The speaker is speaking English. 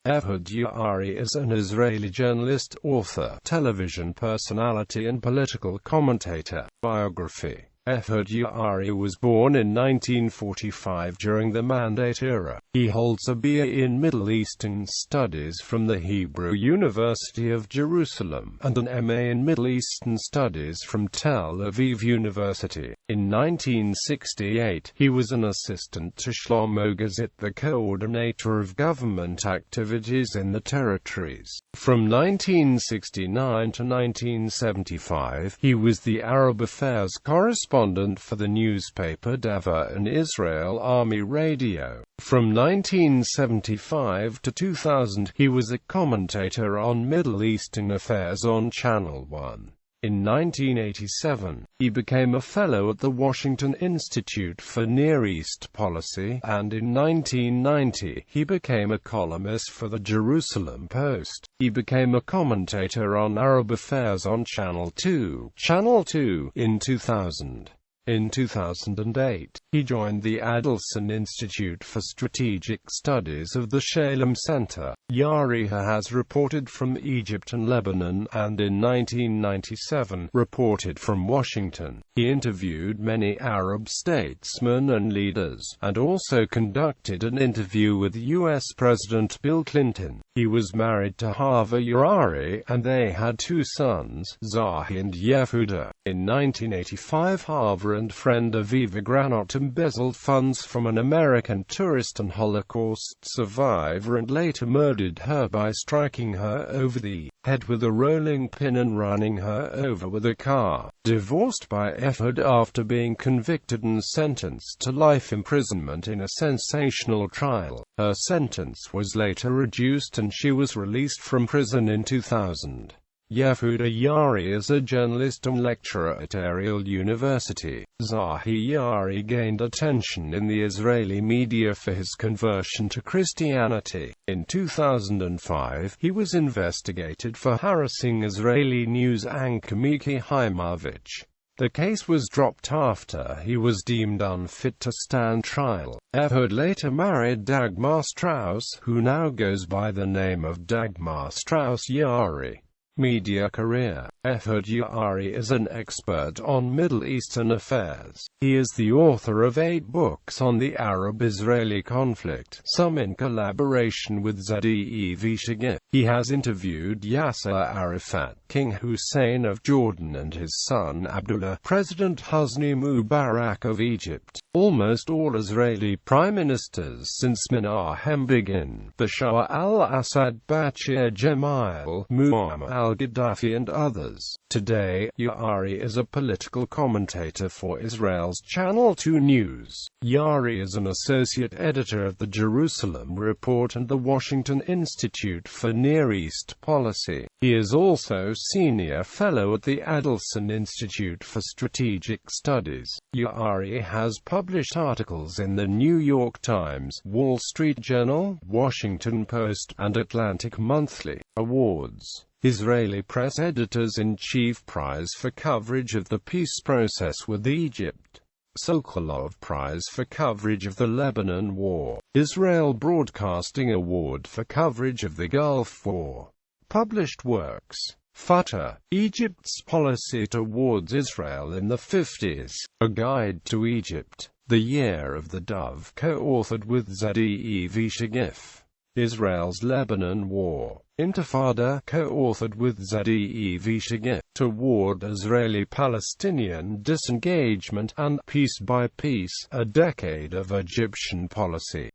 Ehud Yaari is an Israeli journalist, author, television personality and political commentator. Biography. Ehud Yaari was born in 1945 during the Mandate era. He holds a BA in Middle Eastern Studies from the Hebrew University of Jerusalem, and an MA in Middle Eastern Studies from Tel Aviv University. In 1968, he was an assistant to Shlomo Gazit, the coordinator of government activities in the territories. From 1969 to 1975, he was the Arab Affairs correspondent for the newspaper Dava and Israel Army Radio. From 1975 to 2000, he was a commentator on Middle Eastern affairs on Channel 1. In 1987, he became a fellow at the Washington Institute for Near East Policy, and in 1990, he became a columnist for the Jerusalem Post. He became a commentator on Arab affairs on Channel 2 in 2000. In 2008, he joined the Adelson Institute for Strategic Studies of the Shalem Center. Yaari has reported from Egypt and Lebanon, and in 1997, reported from Washington. He interviewed many Arab statesmen and leaders, and also conducted an interview with U.S. President Bill Clinton. He was married to Ehud Yaari, and they had two sons, Zahi and Yehuda. In 1985, Harvard and friend Aviva Granot embezzled funds from an American tourist and Holocaust survivor and later murdered her by striking her over the head with a rolling pin and running her over with a car. Divorced by Ehud after being convicted and sentenced to life imprisonment in a sensational trial, her sentence was later reduced and she was released from prison in 2000. Ehud Yaari is a journalist and lecturer at Ariel University. Zahi Yaari gained attention in the Israeli media for his conversion to Christianity. In 2005, he was investigated for harassing Israeli news anchor Miki Haimovich. The case was dropped after he was deemed unfit to stand trial. Ehud later married Dagmar Strauss, who now goes by the name of Dagmar Strauss Yaari. Media career. Ehud Yaari is an expert on Middle Eastern affairs. He is the author of 8 books on the Arab-Israeli conflict, some in collaboration with Ze'ev Shigef. He has interviewed Yasser Arafat, King Hussein of Jordan and his son Abdullah, President Hosni Mubarak of Egypt, almost all Israeli prime ministers since Menachem Begin, Bashar al-Assad, Bashir Gemayel, Muammar al-Gaddafi and others. Today, Yaari is a political commentator for Israel's Channel 2 News. Yaari is an associate editor of the Jerusalem Report and the Washington Institute for Near East Policy. He is also senior fellow at the Adelson Institute for Strategic Studies. Yaari has published articles in the New York Times, Wall Street Journal, Washington Post, and Atlantic Monthly. Awards. Israeli Press Editors-in-Chief Prize for coverage of the peace process with Egypt. Sokolov Prize for coverage of the Lebanon War. Israel Broadcasting Award for coverage of the Gulf War. Published works. Fatah, Egypt's policy towards Israel in the 50s. A Guide to Egypt. The Year of the Dove, co-authored with Ze'ev Shigef. Israel's Lebanon War. Intifada, co-authored with Ze'ev Shigef. Toward Israeli-Palestinian Disengagement and Piece by Piece, A Decade of Egyptian Policy.